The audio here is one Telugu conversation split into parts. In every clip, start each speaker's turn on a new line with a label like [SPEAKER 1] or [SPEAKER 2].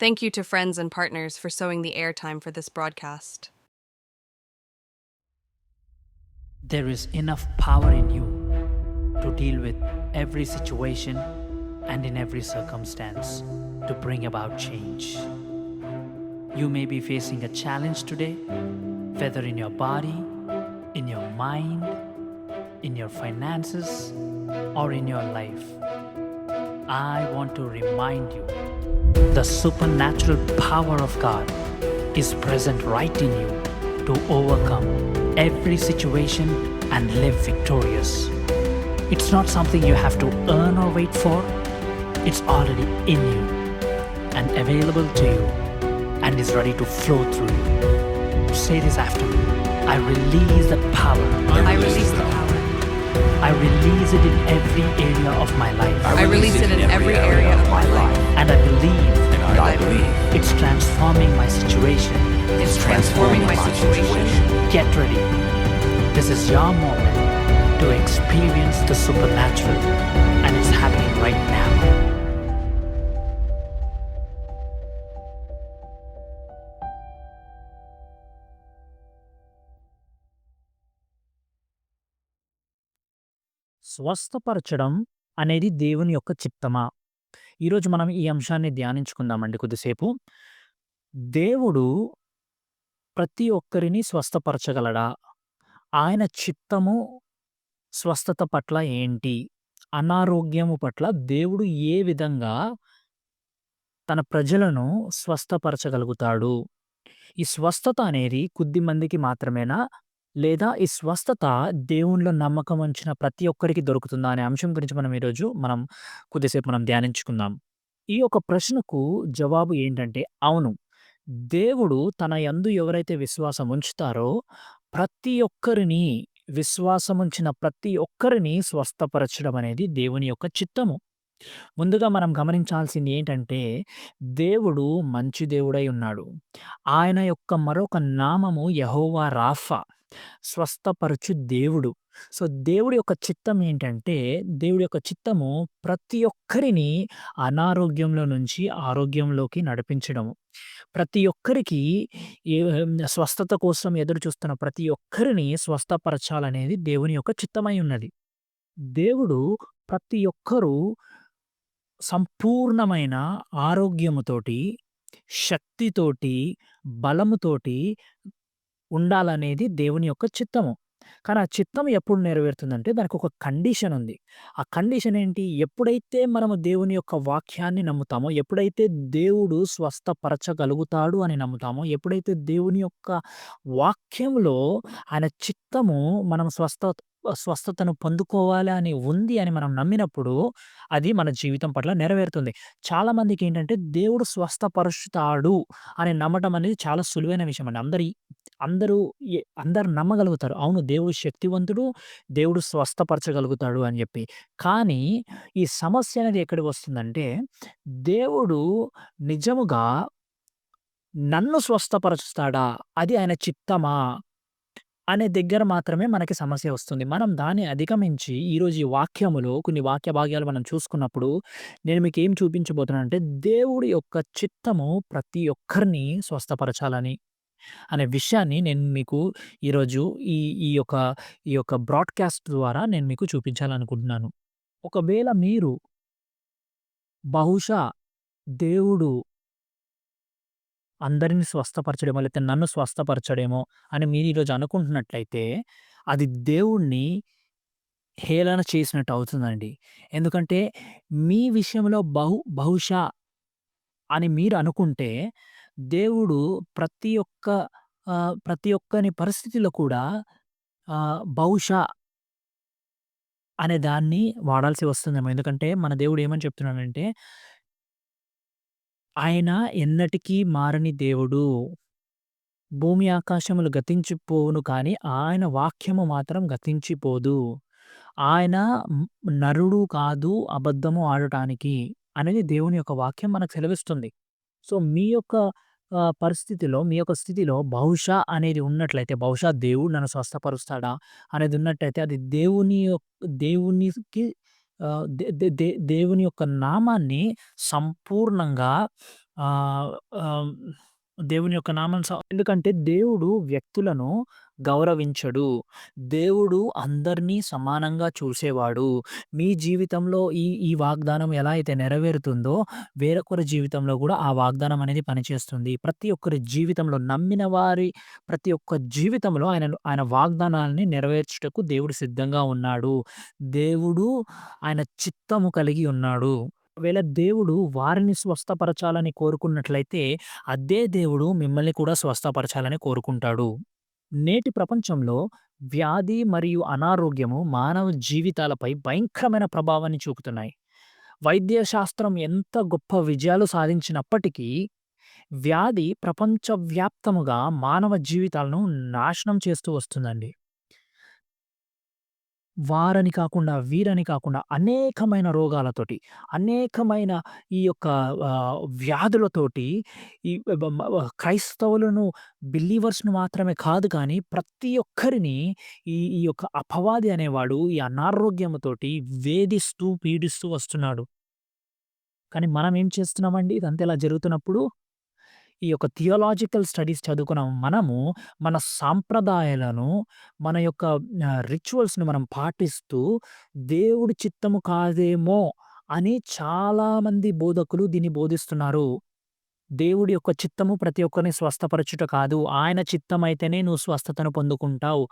[SPEAKER 1] Thank you to friends and partners for sowing the airtime for this broadcast.
[SPEAKER 2] There is enough power in you to deal with every situation and in every circumstance to bring about change. You may be facing a challenge today, whether in your body, in your mind, in your finances, or in your life. I want to remind you the supernatural power of God is present right in you to overcome every situation and live victorious. It's not something you have to earn or wait for, it's already in you and available to you and is ready to flow through you. Say this after me. I release the power.
[SPEAKER 1] I release the power.
[SPEAKER 2] I release it in every area of my life.
[SPEAKER 1] I release it in every area of my life.
[SPEAKER 2] And I believe
[SPEAKER 3] I believe
[SPEAKER 2] it's transforming my situation.
[SPEAKER 1] It's transforming my situation.
[SPEAKER 2] Get ready. This is your moment to experience the supernatural, and it's happening right now. స్వస్థపరచడం అనేది దేవుని యొక్క చిత్తమా? ఈరోజు మనం ఈ అంశాన్ని ధ్యానించుకుందామండి కొద్దిసేపు. దేవుడు ప్రతి ఒక్కరిని స్వస్థపరచగలడా? ఆయన చిత్తము స్వస్థత పట్ల ఏంటి? అనారోగ్యము పట్ల దేవుడు ఏ విధంగా తన ప్రజలను స్వస్థపరచగలుగుతాడు? ఈ స్వస్థత అనేది కొద్ది మందికి మాత్రమేనా? లేదా ఈ స్వస్థత దేవునిలో నమ్మకం ఉంచిన ప్రతి ఒక్కరికి దొరుకుతుందా? అనే అంశం గురించి మనం కొద్దిసేపు ధ్యానించుకుందాం. ఈ యొక్క ప్రశ్నకు జవాబు ఏంటంటే అవును. దేవుడు తన యందు ఎవరైతే విశ్వాసం ఉంచుతారో విశ్వాసముంచిన ప్రతి ఒక్కరిని స్వస్థపరచడం అనేది దేవుని యొక్క చిత్తము. ముందుగా మనం గమనించాల్సింది ఏంటంటే, దేవుడు మంచి దేవుడై ఉన్నాడు. ఆయన యొక్క మరొక నామము యెహోవా రాఫా, స్వస్థపరచు దేవుడు. సో, దేవుడి యొక్క చిత్తం ఏంటంటే, దేవుడి యొక్క చిత్తము ప్రతి ఒక్కరిని అనారోగ్యంలో నుంచి ఆరోగ్యంలోకి నడిపించడము. ప్రతి ఒక్కరికి స్వస్థత కోసం ఎదురు చూస్తున్న ప్రతి ఒక్కరిని స్వస్థపరచాలనేది దేవుని యొక్క చిత్తమై ఉన్నది. దేవుడు ప్రతి ఒక్కరూ సంపూర్ణమైన ఆరోగ్యముతోటి, శక్తితోటి, బలముతోటి ఉండాలనేది దేవుని యొక్క చిత్తము. కానీ ఆ చిత్తం ఎప్పుడు నెరవేరుతుందంటే దానికొక కండిషన్ ఉంది. ఆ కండిషన్ ఏంటి? ఎప్పుడైతే మనము దేవుని యొక్క వాక్యాన్ని నమ్ముతామో, ఎప్పుడైతే దేవుడు స్వస్థపరచగలుగుతాడు అని నమ్ముతామో, ఎప్పుడైతే దేవుని యొక్క వాక్యంలో ఆయన చిత్తము మనం స్వస్థతను పొందుకోవాలి అని ఉంది అని మనం నమ్మినప్పుడు, అది మన జీవితం పట్ల నెరవేరుతుంది. చాలామందికేంటంటే దేవుడు స్వస్థపరుస్తాడు అని నమ్మటం అనేది చాలా సులువైన విషయమండి. అందరూ అందరూ నమ్మగలుగుతారు. అవును, దేవుడు శక్తివంతుడు, దేవుడు స్వస్థపరచగలుగుతాడు అని జెప్పి. కానీ ఈ సమస్య అనేది ఎక్కడికొస్తుందంటే, దేవుడు నిజముగా నన్ను స్వస్థపరుస్తాడా? అది ఆయన చిత్తమా? అనే దగ్గర మాత్రమే మనకి సమస్య వస్తుంది. మనం దాన్ని అధిగమించి ఈరోజు ఈ వాక్యములో కొన్ని వాక్య భాగాలు మనం చూసుకున్నప్పుడు, నేను మీకేం చూపించబోతున్నానంటే, దేవుడి యొక్క చిత్తము ప్రతి ఒక్కరిని స్వస్థపరచాలని అనే విషయాన్ని నేను మీకు ఈరోజు ఈ ఈ యొక్క ఈ యొక్క బ్రాడ్‌కాస్ట్ ద్వారా నేను మీకు చూపించాలనుకుంటున్నాను. ఒకవేళ మీరు బహుశా దేవుడు అందరిని స్వస్థపరచడమో, లేతే నన్ను స్వస్థపరచడేమో అని మీరు ఈరోజు అనుకుంటున్నట్లయితే, అది దేవుడిని హేళన చేసినట్టు అవుతుందండి. ఎందుకంటే మీ విషయంలో బహుశా అని మీరు అనుకుంటే, దేవుడు ప్రతి ఒక్క ప్రతి ఒక్కని పరిస్థితిలో కూడా బహుశా అనే దాన్ని వాడాల్సి వస్తుందేమో. ఎందుకంటే మన దేవుడు ఏమని చెప్తున్నాడంటే, ఆయన ఎన్నటికీ మారని దేవుడు. భూమి ఆకాశములు గతించిపోవును కానీ ఆయన వాక్యము మాత్రం గతించిపోదు. ఆయన నరుడు కాదు అబద్ధము ఆడటానికి అనేది దేవుని యొక్క వాక్యం మనకు సెలవిస్తుంది. సో, మీ యొక్క పరిస్థితిలో, మీ యొక్క స్థితిలో బహుశా అనేది ఉన్నట్లయితే, బహుశా దేవుడు నన్ను స్వస్థపరుస్తాడా అనేది ఉన్నట్టయితే, అది దేవునికి దే దే దే దేవుని యొక్క నామాన్ని సంపూర్ణంగా ఆహ్, ఆహ్, దేవుని యొక్క నామం ఎందుకంటే దేవుడు వ్యక్తులను గౌరవించడు. దేవుడు అందరినీ సమానంగా చూసేవాడు. మీ జీవితంలో ఈ వాగ్దానం ఎలా అయితే నెరవేరుతుందో, వేరొకరి జీవితంలో గూడా ఆ వాగ్దానం అనేది పనిచేస్తుంది. ప్రతి ఒక్కరి జీవితంలో నమ్మిన వారి ప్రతి ఒక్క జీవితంలో ఆయన వాగ్దానాల్ని నెరవేర్చుటకు దేవుడు సిద్ధంగా ఉన్నాడు. దేవుడు ఆయన చిత్తము కలిగి ఉన్నాడు. ఒకవేళ దేవుడు వారిని స్వస్థపరచాలని కోరుకున్నట్లయితే, అదే దేవుడు మిమ్మల్ని కూడా స్వస్థపరచాలని కోరుకుంటాడు. నేటి ప్రపంచంలో వ్యాధి మరియు అనారోగ్యము మానవ జీవితాలపై భయంకరమైన ప్రభావాన్ని చూపుతున్నాయి. వైద్య శాస్త్రం ఎంత గొప్ప విజయాలు సాధించినప్పటికీ, వ్యాధి ప్రపంచవ్యాప్తముగా మానవ జీవితాలను నాశనం చేస్తూ వస్తుందండి. వారని కాకుండా, వీరని కాకుండా అనేకమైన రోగాలతోటి, అనేకమైన ఈ యొక్క వ్యాధులతోటి ఈ క్రైస్తవులను బిలీవర్స్‌ని మాత్రమే కాదు కానీ, ప్రతి ఒక్కరిని ఈ యొక్క అపవాది అనేవాడు ఈ అనారోగ్యముతోటి వేధిస్తూ, పీడిస్తూ వస్తున్నాడు. కానీ మనం ఏం చేస్తున్నామండి ఇదంతా ఇలా జరుగుతున్నప్పుడు? ఈ యొక్క థియోలాజికల్ స్టడీస్ చదువుకున్న మనము, మన సాంప్రదాయాలను, మన యొక్క రిచువల్స్‌ని మనం పాటిస్తూ, దేవుడి చిత్తము కాదేమో అని చాలామంది బోధకులు దీన్ని బోధిస్తున్నారు. దేవుడి యొక్క చిత్తము ప్రతి ఒక్కరిని స్వస్థపరచుట కాదు. ఆయన చిత్తమైతేనే నువ్వు స్వస్థతను పొందుకుంటావు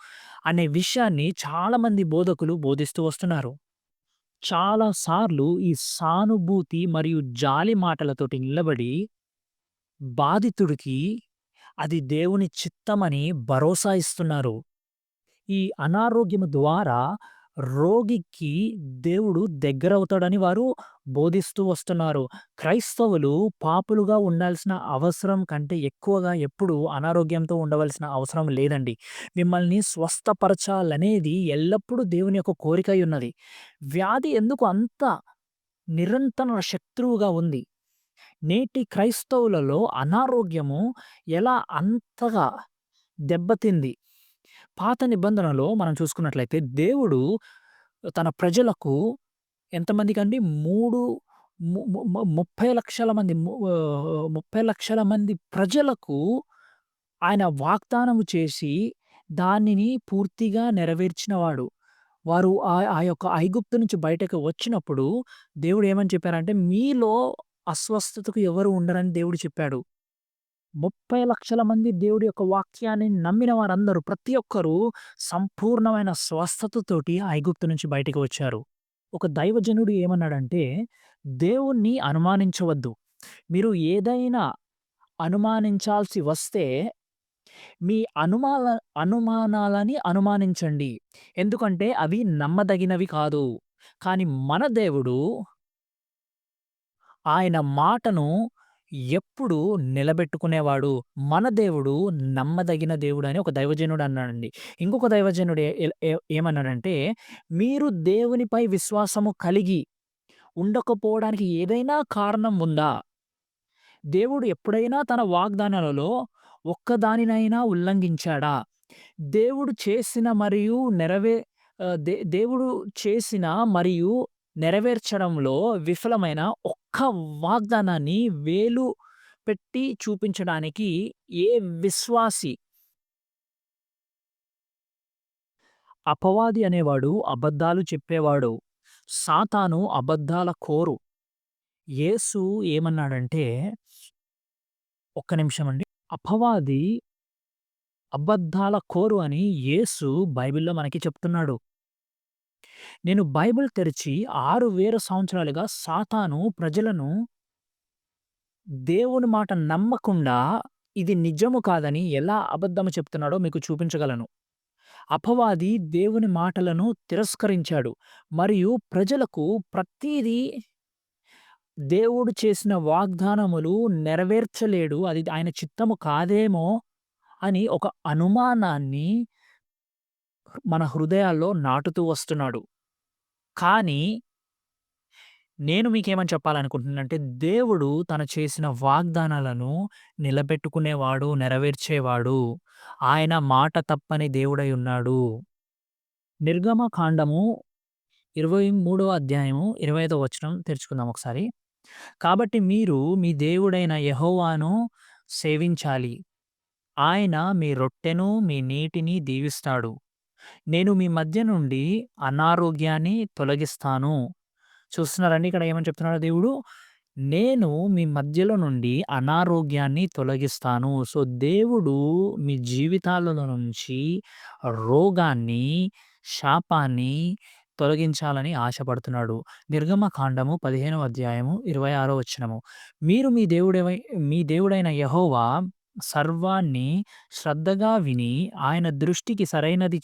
[SPEAKER 2] అనే విషయాన్ని చాలామంది బోధకులు బోధిస్తూ వస్తున్నారు. చాలా సార్లు ఈ సానుభూతి మరియు జాలి మాటలతోటి నిలబడి బాధితుడికి అది దేవుని చిత్తమని భరోసా ఇస్తున్నారు. ఈ అనారోగ్యము ద్వారా రోగికి దేవుడు దగ్గరవుతాడని వారు బోధిస్తూ వస్తున్నారు. క్రైస్తవులు పాపులుగా ఉండాల్సిన అవసరం కంటే ఎక్కువగా ఎప్పుడూ అనారోగ్యంతో ఉండవలసిన అవసరం లేదండి. మిమ్మల్ని స్వస్థపరచాలనేది ఎల్లప్పుడూ దేవుని యొక్క కోరికై ఉన్నది. వ్యాధి ఎందుకు అంత నిరంతర శత్రువుగా ఉంది? నేటి క్రైస్తవులలో అనారోగ్యము ఎలా అంతగా దెబ్బతింది. పాత నిబంధనలో మనం చూసుకున్నట్లయితే దేవుడు తన ప్రజలకు ఎంతమందికండి 3 ము ము ము 30,00,000 మంది 30,00,000 మంది ప్రజలకు ఆయన వాగ్దానము చేసి దానిని పూర్తిగా నెరవేర్చినవాడు. వారు ఆ యొక్క ఐగుప్తు నుంచి బయటకు వచ్చినప్పుడు దేవుడు ఏమని చెప్పారంటే, మీలో అస్వస్థతకు ఎవరు ఉండరని దేవుడు చెప్పాడు. 30,00,000 మంది దేవుడి యొక్క వాక్యాన్ని నమ్మిన వారందరూ ప్రతి ఒక్కరూ సంపూర్ణమైన స్వస్థతతోటి ఆ ఐగుప్తు నుంచి బయటికి వచ్చారు. ఒక దైవజనుడు ఏమన్నాడంటే, దేవుణ్ణి అనుమానించవద్దు. మీరు ఏదైనా అనుమానించాల్సి వస్తే మీ అనుమానాలని అనుమానించండి. ఎందుకంటే అవి నమ్మదగినవి కాదు. కానీ మన దేవుడు ఆయన మాటను ఎప్పుడూ నిలబెట్టుకునేవాడు. మన దేవుడు నమ్మదగిన దేవుడని ఒక దైవజనుడు అన్నాడండి. ఇంకొక దైవజనుడు ఏమన్నాడంటే, మీరు దేవునిపై విశ్వాసము కలిగి ఉండకపోవడానికి ఏదైనా కారణం ఉందా? దేవుడు ఎప్పుడైనా తన వాగ్దానాలలో ఒక్కదానినైనా ఉల్లంఘించాడా? దేవుడు చేసిన మరియు దేవుడు చేసిన మరియు నెరవేర్చడంలో విఫలమైన ఒక్క వాగ్దానాన్ని వేలు పెట్టి చూపించడానికి ఏ విశ్వాసి అపవాది అనేవాడు అబద్ధాలు చెప్పేవాడు. సాతాను అబద్ధాల కోరు. యేసు ఏమన్నాడంటే, ఒక్క నిమిషమండి. అపవాది అబద్ధాల కోరు అని యేసు బైబిల్‌లో మనకి చెప్తున్నాడు. నేను బైబిల్ తెరిచి 6000 సంవత్సరాలుగా సాతాను ప్రజలను దేవుని మాట నమ్మకుండా ఇది నిజము కాదని ఎలా అబద్ధము చెప్తున్నాడో మీకు చూపించగలను. అపవాది దేవుని మాటలను తిరస్కరించాడు. మరియు ప్రజలకు ప్రతీదీ దేవుడు చేసిన వాగ్దానములు నెరవేర్చలేడు. అది ఆయన చిత్తము కాదేమో అని ఒక అనుమానాన్ని మన హృదయాల్లో నాటుతూ వస్తున్నాడు. కానీ నేను మీకేమని చెప్పాలనుకుంటున్నానంటే, దేవుడు తను చేసిన వాగ్దానాలను నిలబెట్టుకునేవాడు, నెరవేర్చేవాడు. ఆయన మాట తప్పని దేవుడై ఉన్నాడు. నిర్గమకాండము 23వ అధ్యాయము 25వ వచనం తెరుచుకుందాం ఒకసారి. కాబట్టి మీరు మీ దేవుడైన యెహోవాను సేవించాలి. ఆయన మీ రొట్టెను, మీ నీటిని దీవిస్తాడు. నేను మీ మధ్య నుండి అనారోగ్యాన్ని తొలగిస్తాను. చూస్తున్నారండి ఇక్కడ ఏమని చెప్తున్నాడో దేవుడు? నేను మీ మధ్యలో నుండి అనారోగ్యాన్ని తొలగిస్తాను. సో, దేవుడు మీ జీవితాలలో నుంచి రోగాన్ని, శాపాన్ని తొలగించాలని ఆశపడుతున్నాడు. నిర్గమకాండము 15వ అధ్యాయము 26 వచనము. మీరు మీ దేవుడైన యెహోవా సర్వాన్ని శ్రద్ధగా విని, ఆయన దృష్టికి సరైనది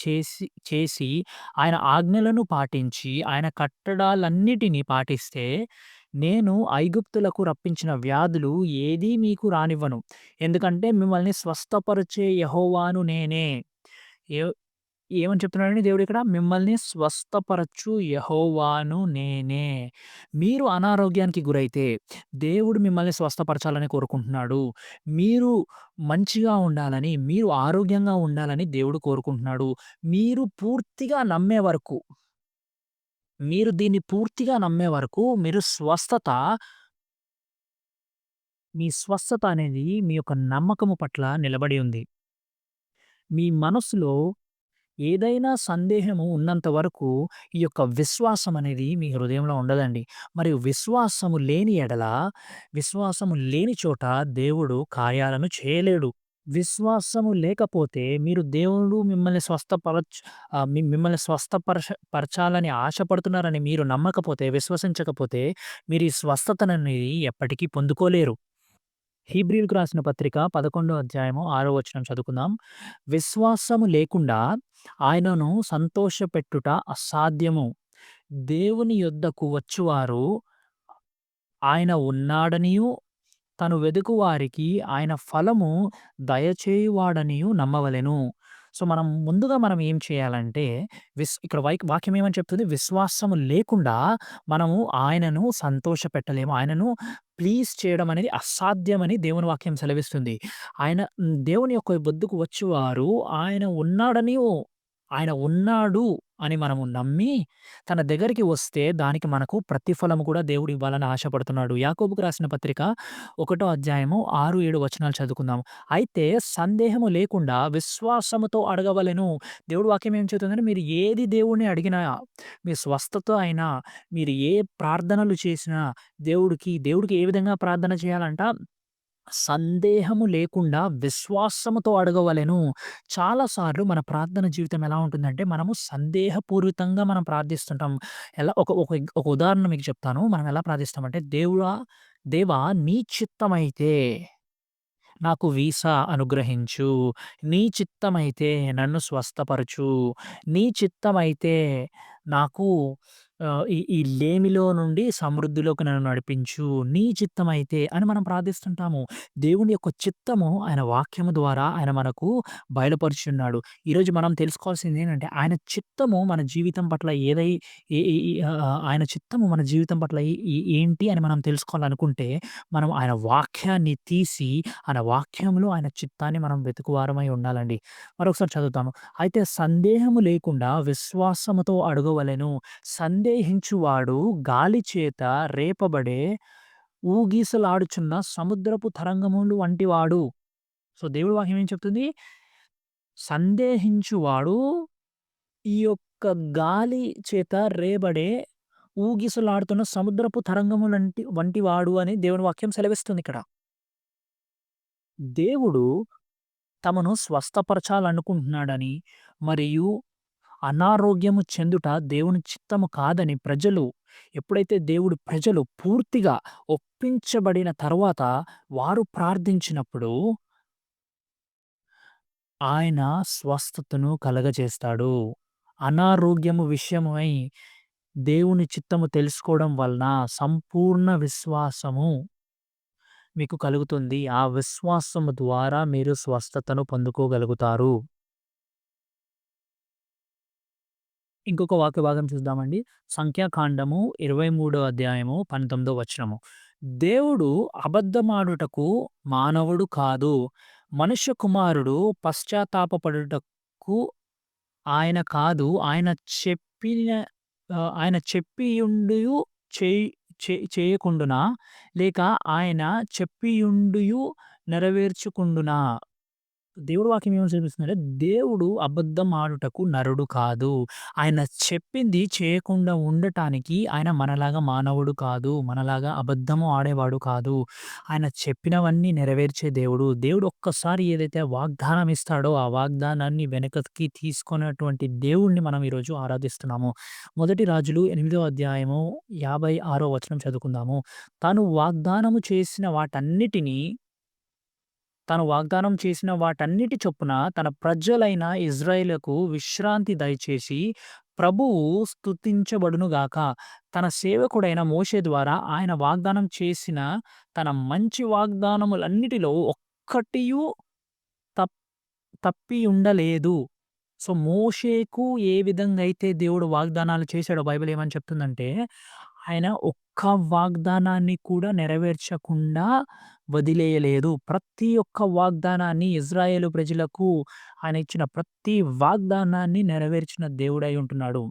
[SPEAKER 2] చేసి, ఆయన ఆజ్ఞలను పాటించి, ఆయన కట్టడాలన్నిటిని పాటిస్తే, నేను ఐగుప్తులకు రప్పించిన వ్యాధులు ఏదీ మీకు రానివ్వను. ఎందుకంటే మిమ్మల్ని స్వస్థపరిచే యెహోవాను నేనే. ఏ ఏమని చెప్తున్నాడండి దేవుడిక్కడ? మిమ్మల్ని స్వస్థపరచు యెహోవాను నేనే. మీరు అనారోగ్యానికి గురైతే దేవుడు మిమ్మల్ని స్వస్థపరచాలని కోరుకుంటున్నాడు. మీరు మంచిగా ఉండాలని, మీరు ఆరోగ్యంగా ఉండాలని దేవుడు కోరుకుంటున్నాడు. మీరు పూర్తిగా నమ్మే వరకు, మీరు దీన్ని పూర్తిగా నమ్మే వరకు మీ స్వస్థత అనేది మీ యొక్క నమ్మకము పట్ల నిలబడి ఉంది. మీ మనస్సులో ఏదైనా సందేహము ఉన్నంత వరకు ఈ యొక్క విశ్వాసం అనేది మీ హృదయంలో ఉండదండి. మరియు విశ్వాసము లేని చోట దేవుడు కార్యాలను చేయలేడు. విశ్వాసము లేకపోతే మీరు దేవుడు మిమ్మల్ని మిమ్మల్ని పరచాలని ఆశపడుతున్నారని మీరు నమ్మకపోతే, విశ్వసించకపోతే మీరు ఈ స్వస్థతననేది ఎప్పటికీ పొందుకోలేరు. హీబ్రీయులకు రాసిన పత్రిక 11 అధ్యాయము 6 వచనం చదువుకుందాం. విశ్వాసము లేకుండా ఆయనను సంతోషపెట్టుట అసాధ్యము. దేవుని యొద్దకు వచ్చువారు ఆయన ఉన్నాడనియు, తను వెదుకువారికి ఆయన ఫలము దయచేయువాడనియు నమ్మవలెను. సో, మనం ఏం చేయాలంటే, ఇక్కడ వాక్యం ఏమని చెప్తుంది? విశ్వాసము లేకుండా మనము ఆయనను సంతోషపెట్టలేము. ఆయనను ప్లీజ్ చేయడం అనేది అసాధ్యమని దేవుని వాక్యం సెలవిస్తుంది. దేవుని యొక్క వద్దకు వచ్చువారు ఆయన ఉన్నాడు అని మనము నమ్మి, తన దగ్గరికి వస్తే దానికి మనకు ప్రతిఫలము కూడా దేవుడు ఇవ్వాలని ఆశపడుతున్నాడు. యాకోబుకు రాసిన పత్రిక 1 అధ్యాయము 6, 7 వచనాలు చదువుకుందాం. అయితే సందేహము లేకుండా విశ్వాసముతో అడగవలెను. దేవుడు వాక్యం ఏం చెప్తుందంటే, మీరు ఏది దేవుడిని అడిగినా, మీ స్వస్థత అయినా, మీరు ఏ ప్రార్థనలు చేసినా దేవుడికి ఏ విధంగా ప్రార్థన చేయాలంట? సందేహము లేకుండా విశ్వాసముతో అడగవలెను. చాలా సార్లు మన ప్రార్థన జీవితం ఎలా ఉంటుందంటే, మనము సందేహపూరితంగా మనం ప్రార్థిస్తుంటాం. ఎలా ఒక ఒక ఒక ఉదాహరణ మీకు చెప్తాను. మనం ఎలా ప్రార్థిస్తామంటే, దేవా నీ చిత్తమైతే నాకు వీసా అనుగ్రహించు. నీ చిత్తమైతే నన్ను స్వస్థపరచు. నీ చిత్తమైతే నాకు ఈ లేమిలో నుండి సమృద్ధిలోకి నన్ను నడిపించు. నీ చిత్తమైతే అని మనం ప్రార్థిస్తుంటాము. దేవుని యొక్క చిత్తము ఆయన వాక్యము ద్వారా ఆయన మనకు బయలుపరుచున్నాడు. ఈరోజు మనం తెలుసుకోవాల్సింది ఏంటంటే, ఆయన చిత్తము మన జీవితం పట్ల ఏదై ఏ ఏ ఈ ఆయన చిత్తము మన జీవితం పట్ల ఏంటి అని మనం తెలుసుకోవాలనుకుంటే, మనం ఆయన వాక్యాన్ని తీసి, ఆయన వాక్యంలో ఆయన చిత్తాన్ని మనం వెతుకువారమై ఉండాలండి. మరొకసారి చదువుతాను. అయితే సందేహము లేకుండా విశ్వాసముతో అడగవలెను. సందేహించువాడు గాలి చేత రేపబడే ఊగిసలాడుచున్న సముద్రపు తరంగములు వంటివాడు. సో, దేవుడి వాక్యం ఏం చెప్తుంది? సందేహించువాడు ఈ యొక్క గాలి చేత రేబడే ఊగిసలాడుతున్న సముద్రపు వంటివాడు అని దేవుని వాక్యం సెలవిస్తుందిక్కడ. దేవుడు తమను స్వస్థపరచాలనుకుంటున్నాడని, మరియు అనారోగ్యము చెందుట దేవుని చిత్తము కాదని ఎప్పుడైతే ప్రజలు పూర్తిగా ఒప్పించబడిన తరువాత వారు ప్రార్థించినప్పుడు ఆయన స్వస్థతను కలగజేస్తాడు. అనారోగ్యము విషయమై దేవుని చిత్తము తెలుసుకోవడం వలన సంపూర్ణ విశ్వాసము మీకు కలుగుతుంది. ఆ విశ్వాసము ద్వారా మీరు స్వస్థతను పొందుకోగలుగుతారు. ఇంకొక వాక్య భాగం చూద్దామండి. సంఖ్యాకాండము 23 అధ్యాయము 19 వచనము. దేవుడు అబద్ధమాడుటకు మానవుడు కాదు. మనుష్య కుమారుడు పశ్చాత్తాపపడుటకు ఆయన కాదు. ఆయన చెప్పియుండియు చేయకుండునా? లేక ఆయన చెప్పియుండియు నెరవేర్చుకుండునా? దేవుడు వాక్యం ఏమని చూపిస్తుందంటే, దేవుడు అబద్ధం ఆడుటకు నరుడు కాదు. ఆయన చెప్పింది చేయకుండా ఉండటానికి ఆయన మనలాగా మానవుడు కాదు. మనలాగా అబద్ధము ఆడేవాడు కాదు. ఆయన చెప్పినవన్నీ నెరవేర్చే దేవుడు. దేవుడు ఒక్కసారి ఏదైతే వాగ్దానం ఇస్తాడో, ఆ వాగ్దానాన్ని వెనకకి తీసుకున్నటువంటి దేవుడిని మనం ఈరోజు ఆరాధిస్తున్నాము. మొదటి రాజులు 8వ అధ్యాయము 56వ వచనం చదువుకుందాము. తాను వాగ్దానం చేసిన వాటన్నిటి చొప్పున తన ప్రజలైన ఇజ్రాయేలుకు విశ్రాంతి దయచేసి ప్రభువు స్తుతించబడునుగాక. తన సేవకుడైన మోషే ద్వారా ఆయన వాగ్దానం చేసిన తన మంచి వాగ్దానములన్నిటిలో ఒక్కటియు తప్ తప్పియుండలేదు. సో, మోషేకు ఏ విధంగా అయితే దేవుడు వాగ్దానాలు చేశాడో బైబిల్ ఏమని చెప్తుందంటే, ఆయన ఒక్క వాగ్దానాన్ని కూడా నెరవేర్చకుండా వదిలేయలేదు. ప్రతి ఒక్క వాగ్దానాన్ని ఇజ్రాయేలు ప్రజలకు ఆయన ఇచ్చిన ప్రతి వాగ్దానాన్ని నెరవేర్చిన దేవుడై ఉంటున్నాడు.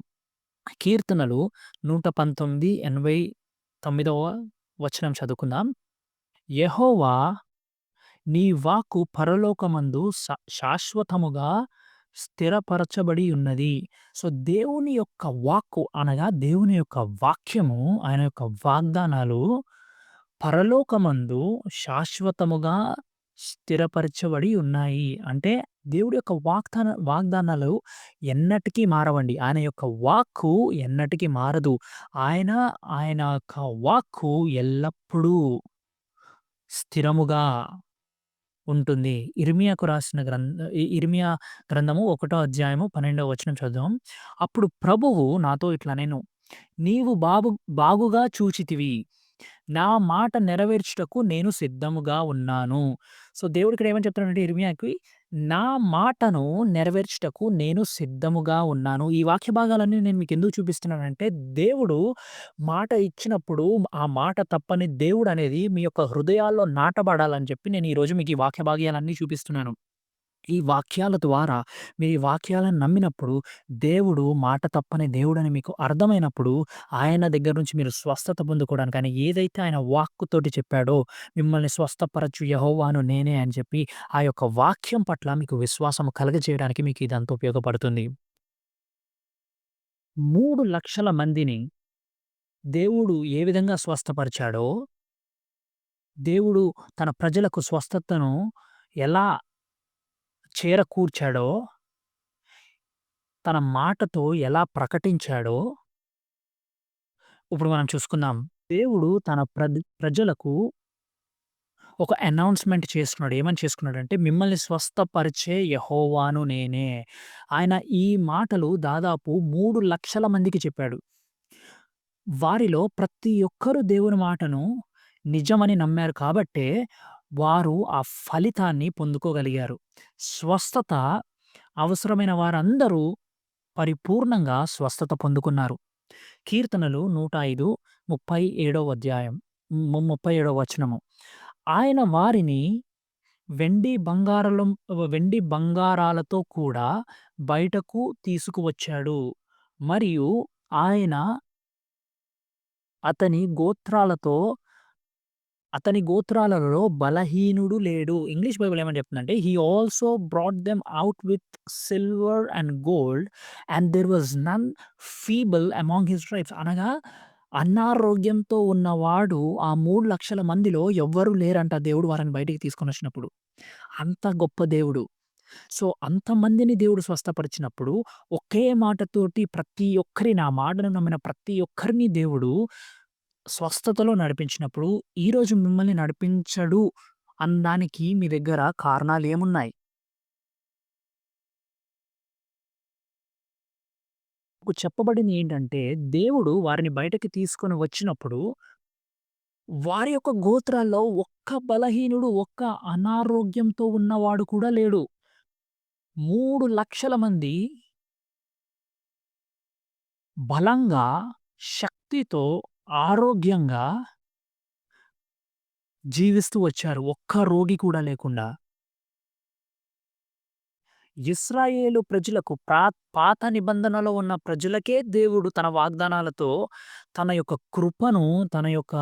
[SPEAKER 2] కీర్తనలు 119, 89వ వచనం చదువుకుందాం. యెహోవా నీ వాక్కు పరలోకమందు శాశ్వతముగా స్థిరపరచబడి ఉన్నది. సో, దేవుని యొక్క వాక్కు అనగా దేవుని యొక్క వాక్యము, ఆయన యొక్క వాగ్దానాలు పరలోకమందు శాశ్వతముగా స్థిరపరచబడి ఉన్నాయి. అంటే దేవుడి యొక్క వాగ్దానాలు ఎన్నటికీ మారవండి. ఆయన యొక్క వాక్కు ఎన్నటికీ మారదు. ఆయన, ఆయన యొక్క వాక్కు ఎల్లప్పుడూ స్థిరముగా ఉంటుంది. ఇర్మియా గ్రంథము 1 అధ్యాయము 12వ వచనం చదువుదాం. అప్పుడు ప్రభువు నాతో ఇట్లా అనెను, నీవు బాగుగా చూచితివి. నా మాట నెరవేర్చుటకు నేను సిద్ధముగా ఉన్నాను. సో, దేవుడు ఇక్కడ ఏమని చెప్తున్నాడంటే ఇర్మియాకి, నా మాటను నెరవేర్చుటకు నేను సిద్ధముగా ఉన్నాను. ఈ వాక్య భాగాలన్నీ నేను మీకెందుకు చూపిస్తున్నానంటే, దేవుడు మాట ఇచ్చినప్పుడు ఆ మాట తప్పని దేవుడనేది మీ యొక్క హృదయాల్లో నాటబడాలని చెప్పి నేను ఈరోజు మీకు ఈ వాక్య భాగ్యాలన్నీ చూపిస్తున్నాను. ఈ వాక్యాల ద్వారా మీరు ఈ వాక్యాలను నమ్మినప్పుడు, దేవుడు మాట తప్పని దేవుడని మీకు అర్థమైనప్పుడు, ఆయన దగ్గర నుంచి మీరు స్వస్థత పొందుకోవడానికి ఆయన ఏదైతే ఆయన వాక్కుతోటి చెప్పాడో, మిమ్మల్ని స్వస్థపరచు యెహోవాను నేనే అని చెప్పి, ఆ యొక్క వాక్యం పట్ల మీకు విశ్వాసం కలుగజేయడానికి మీకు ఇదంతా ఉపయోగపడుతుంది. 3,00,000 మందిని దేవుడు ఏ విధంగా స్వస్థపరిచాడో, దేవుడు తన ప్రజలకు స్వస్థతను ఎలా చేరకూర్చాడో, తన మాటతో ఎలా ప్రకటించాడో ఇప్పుడు మనం చూసుకుందాం. దేవుడు తన ప్రజలకు ఒక అనౌన్స్‌మెంట్ చేసుకున్నాడు. ఏమని చేసుకున్నాడంటే, మిమ్మల్ని స్వస్థపరిచే యెహోవాను నేనే. ఆయన ఈ మాటలు దాదాపు 3,00,000 మందికి చెప్పాడు. వారిలో ప్రతి ఒక్కరు దేవుని మాటను నిజమని నమ్మారు కాబట్టే, వారు ఆ ఫలితాన్ని పొందుకోగలిగారు. స్వస్థత అవసరమైన వారందరూ పరిపూర్ణంగా స్వస్థత పొందుకున్నారు. కీర్తనలు 105, 37వ అధ్యాయం 37వ వచనము. ఆయన వారిని వెండి బంగారాలతో కూడా బయటకు తీసుకువచ్చాడు. మరియు ఆయన అతని గోత్రాలతో అతని గోత్రాలలో బలహీనుడు లేడు. ఇంగ్లీష్ బైబిల్ ఏమని చెప్తుందంటే, he also brought them out with silver and gold and there was none feeble among his tribes. అనగా అనారోగ్యంతో ఉన్నవాడు ఆ 3,00,000 మందిలో ఎవ్వరు లేరంట దేవుడు వారిని బయటికి తీసుకొనొచ్చినప్పుడు. అంత గొప్ప దేవుడు. సో, అంతమందిని దేవుడు స్వస్థపరిచినప్పుడు, ఒకే మాటతోటి ప్రతి ఒక్కరిని ఆ మాటను నమ్మిన ప్రతి ఒక్కరిని దేవుడు స్వస్థతలో నడిపించినప్పుడు, ఈరోజు మిమ్మల్ని నడిపించడు అనడానికి మీ దగ్గర కారణాలేమున్నాయి? మీకు చెప్పబడింది ఏంటంటే, దేవుడు వారిని బయటకి తీసుకొని వచ్చినప్పుడు, వారి యొక్క గోత్రాల్లో ఒక్క బలహీనుడు, ఒక్క అనారోగ్యంతో ఉన్నవాడు కూడా లేడు. 3,00,000 మంది బలంగా, శక్తితో, ఆరోగ్యంగా జీవిస్తూ వచ్చారు. ఒక్క రోగి కూడా లేకుండా. ఇశ్రాయేలు ప్రజలకు పాత నిబంధనలో ఉన్న ప్రజలకే దేవుడు తన వాగ్దానాలతో తన యొక్క కృపను, తన యొక్క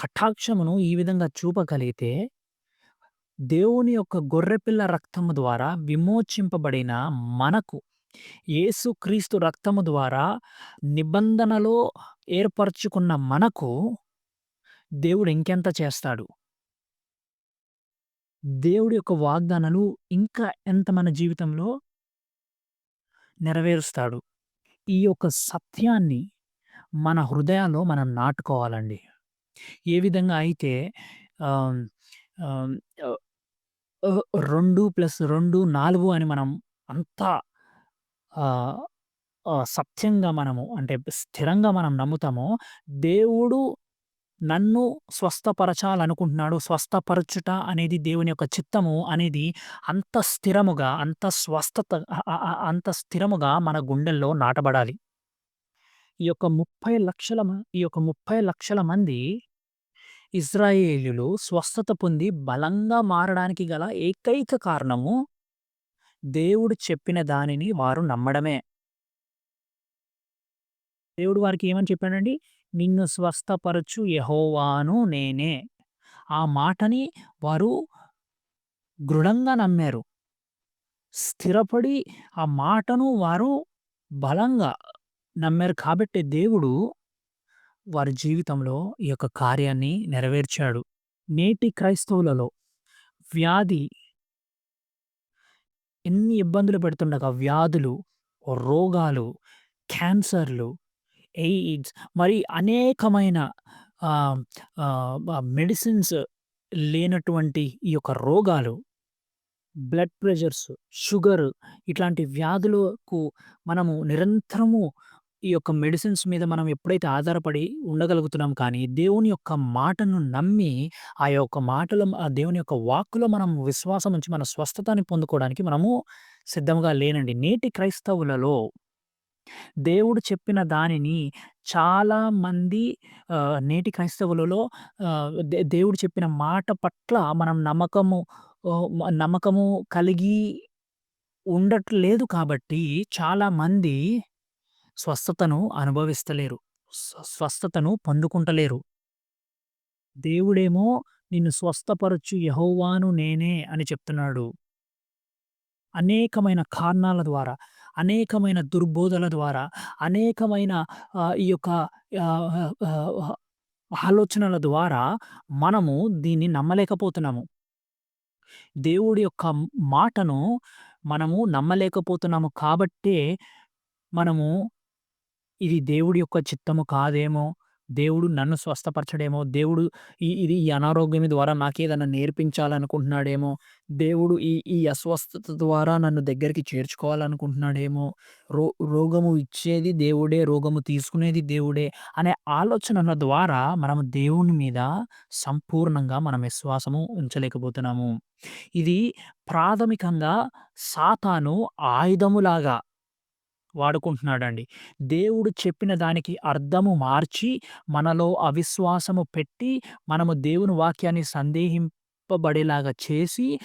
[SPEAKER 2] కటాక్షమును ఈ విధంగా చూపగలిగితే, దేవుని యొక్క గొర్రెపిల్ల రక్తము ద్వారా విమోచింపబడిన మనకు, యేసుక్రీస్తు రక్తము ద్వారా నిబంధనలో ఏర్పరచుకున్న మనకు దేవుడు ఇంకెంత చేస్తాడు? దేవుడి యొక్క వాగ్దానాలు ఇంకా ఎంత మన జీవితంలో నెరవేరుస్తాడు. ఈ యొక్క సత్యాన్ని మన హృదయాల్లో మనం నాటుకోవాలండి. ఏ విధంగా అయితే ఆహ్, ఆహ్, ఆహ్, 2+2 4 అని మనం అంతా ఆహ్, సత్యంగా మనము అంటే స్థిరంగా మనం నమ్ముతామో, దేవుడు నన్ను స్వస్థపరచాలనుకుంటున్నాడు. స్వస్థపరచుట అనేది దేవుని యొక్క చిత్తము అనేది అంత స్థిరముగా, అంత స్వస్థత అంత స్థిరముగా మన గుండెల్లో నాటబడాలి. ఈ యొక్క 30,00,000 మంది ఇశ్రాయేలీయులు స్వస్థత పొంది బలంగా మారడానికి గల ఏకైక కారణము దేవుడు చెప్పిన దానిని వారు నమ్మడమే. దేవుడు వారికి ఏమని చెప్పాడండి? నిన్ను స్వస్థపరచు యెహోవాను నేనే. ఆ మాటని వారు దృఢంగా నమ్మారు. స్థిరపడి ఆ మాటను వారు బలంగా నమ్మారు కాబట్టే దేవుడు వారి జీవితంలో ఈ యొక్క కార్యాన్ని నెరవేర్చాడు. నేటి క్రైస్తవులలో వ్యాధి ఎన్ని ఇబ్బందులు పెడుతుండగా వ్యాధులు, రోగాలు, క్యాన్సర్‌లు, ఎయిడ్స్ మరి అనేకమైన ఆహ్, మెడిసిన్స్ లేనటువంటి ఈ యొక్క రోగాలు, బ్లడ్ ప్రెషర్స్, షుగర్ ఇట్లాంటి వ్యాధులకు మనము నిరంతరము ఈ యొక్క మెడిసిన్స్ మీద మనం ఎప్పుడైతే ఆధారపడి ఉండగలుగుతున్నాం కానీ, దేవుని యొక్క మాటను నమ్మి, ఆ యొక్క మాటలో ఆ దేవుని యొక్క వాక్కులో మనం విశ్వాసం ఉంచి మన స్వస్థతని పొందుకోవడానికి మనము సిద్ధంగా లేనండి. నేటి క్రైస్తవులలో దేవుడు చెప్పిన దానిని చాలామంది నేటి క్రైస్తవులలో దేవుడు చెప్పిన మాట పట్ల మనం నమ్మకము కలిగి ఉండట్లేదు కాబట్టి చాలామంది స్వస్థతను అనుభవిస్తలేరు. స్వస్థతను పొందుకుంటలేరు. దేవుడేమో నిన్ను స్వస్థపరచు యెహోవాను నేనే అని చెప్తున్నాడు. అనేకమైన కారణాల ద్వారా, అనేకమైన దుర్బోధల ద్వారా, అనేకమైన ఈ యొక్క ఆహ్, ఆహ్, ఆలోచనల ద్వారా మనము దీన్ని నమ్మలేకపోతున్నాము. దేవుడి యొక్క మాటను మనము నమ్మలేకపోతున్నాము కాబట్టే మనము ఇది దేవుడి యొక్క చిత్తము కాదేమో, దేవుడు నన్ను స్వస్థపరచడేమో, దేవుడు ఈ అనారోగ్యం ద్వారా నాకేదన్నా నేర్పించాలనుకుంటున్నాడేమో, దేవుడు ఈ అస్వస్థత ద్వారా నన్ను దగ్గరికి చేర్చుకోవాలనుకుంటున్నాడేమో, రో రోగము ఇచ్చేది దేవుడే, రోగము తీసుకునేది దేవుడే అనే ఆలోచనల ద్వారా మనము దేవుని మీద సంపూర్ణంగా మనం విశ్వాసము ఉంచలేకపోతున్నాము. ఇది ప్రాథమికంగా సాతాను ఆయుధములాగా వాడుకుంటున్నాడండి. దేవుడు చెప్పిన దానికి అర్థము మార్చి, మనలో అవిశ్వాసము పెట్టి, మనము దేవుని వాక్యాన్ని సందేహింపబడేలాగా చేసి,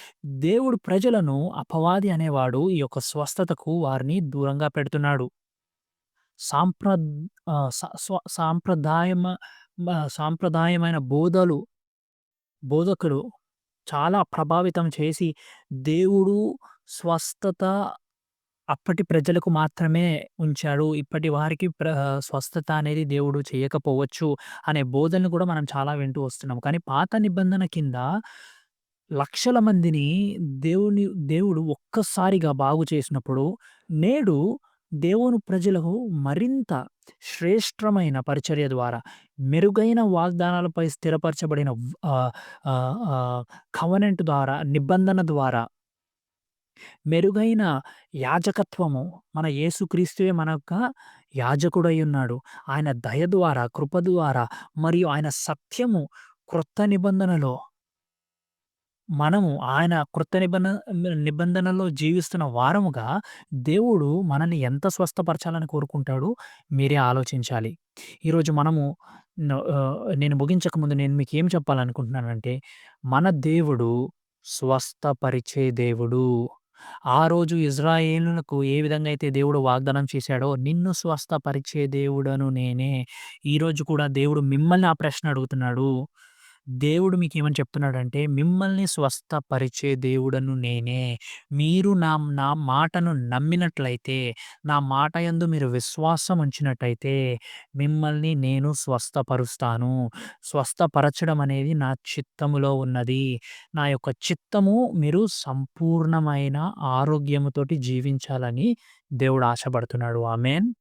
[SPEAKER 2] దేవుడు ప్రజలను అపవాది అనేవాడు ఈ యొక్క స్వస్థతకు వారిని దూరంగా పెడుతున్నాడు. సాంప్రద్ ఆహ్, స స్వ సాంప్రదాయమ సాంప్రదాయమైన బోధకులు చాలా ప్రభావితం చేసి, దేవుడు స్వస్థత అప్పటి ప్రజలకు మాత్రమే ఉంచాడు. ఇప్పటి వారికి స్వస్థత అనేది దేవుడు చేయకపోవచ్చు అనే బోధనలు కూడా మనం చాలా వింటూ వస్తున్నాం. కానీ పాత నిబంధన కింద లక్షల మందిని దేవుడు ఒక్కసారిగా బాగు చేసినప్పుడు, నేడు దేవుని ప్రజలకు మరింత శ్రేష్టమైన పరిచర్య ద్వారా, మెరుగైన వాగ్దానాలపై స్థిరపరచబడిన ఆహ్, ఆహ్, ఆహ్, కవెనెంట్ ద్వారా, నిబంధన ద్వారా మెరుగైన యాజకత్వము మన యేసుక్రీస్తువే మన యొక్క యాజకుడై ఉన్నాడు. ఆయన దయ ద్వారా, కృప ద్వారా మరియు ఆయన సత్యము క్రొత్త నిబంధనలో మనము ఆయన క్రొత్త నిబంధనలో జీవిస్తున్న వారముగా దేవుడు మనల్ని ఎంత స్వస్థపరచాలని కోరుకుంటాడో మీరే ఆలోచించాలి. ఈరోజు మనము నేను ముగించక ముందు నేను మీకేం చెప్పాలనుకుంటున్నానంటే, మన దేవుడు స్వస్థపరిచే దేవుడు. ఆ రోజు ఇజ్రాయేలునకు ఏ విధంగా అయితే దేవుడు వాగ్దానం చేశాడో, నిన్ను స్వస్థపరిచే దేవుడను నేనే. ఈరోజు కూడా దేవుడు మిమ్మల్ని ఆ ప్రశ్న అడుగుతున్నాడు. దేవుడు మీకేమని చెప్తున్నాడంటే, మిమ్మల్ని స్వస్థపరిచే దేవుడను నేనే. మీరు నా మాటను నమ్మినట్లయితే, నా మాట యందు మీరు విశ్వాసం ఉంచినట్టయితే, మిమ్మల్ని నేను స్వస్థపరుస్తాను. స్వస్థపరచడం అనేది నా చిత్తములో ఉన్నది. నా యొక్క చిత్తము మీరు సంపూర్ణమైన ఆరోగ్యముతోటి జీవించాలని దేవుడు ఆశపడుతున్నాడు. ఆమేన్.